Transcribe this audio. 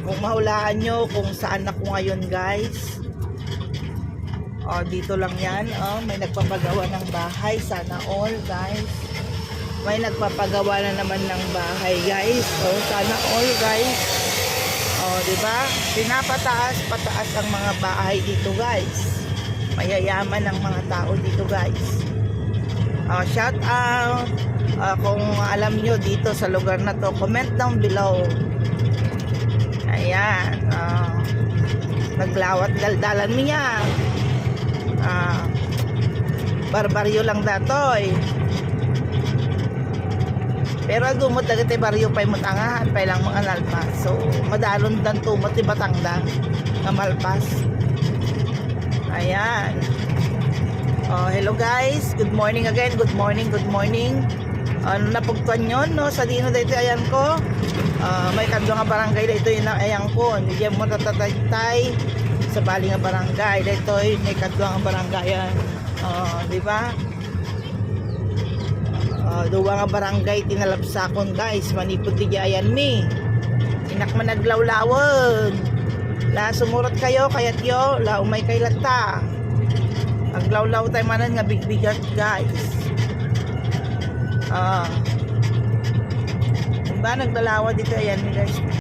Kung mahulaan nyo kung saan ako ngayon, guys. Dito lang yan. May nagpapagawa ng bahay. Sana all, guys. May nagpapagawa na naman ng bahay, guys. Sana all, guys. Diba? Pinapataas-pataas ang mga bahay dito, guys. Mayayaman ang mga tao dito, guys. Shout out. Kung alam nyo dito sa lugar na to, comment down below. Ayan. Naglawat daldalan niya. Barbaryo lang datoy. Pero dumot dagiti baryo pay mutangahan pay lang mga nalpas. So madalon dan tumot ti Batangda nga malpas. Ayan. Hello guys. Good morning again. Good morning. Good morning. Napugtuan nyo no sa dino dito ayan ko. May kadto nga barangay dito yung ayan ko. Hindi mo tatatay sa bali nga barangay dito may kadto nga barangay yan. Di ba? Duwa nga barangay tinalabsakon guys, manipod di ayan mi. Inak man naglawlawon. La sumurot kayo kayat yo, la umay kay lata. Aglawlaw tay manan nga bigbigat guys. Diba nagdalawa dito ayan mi guys.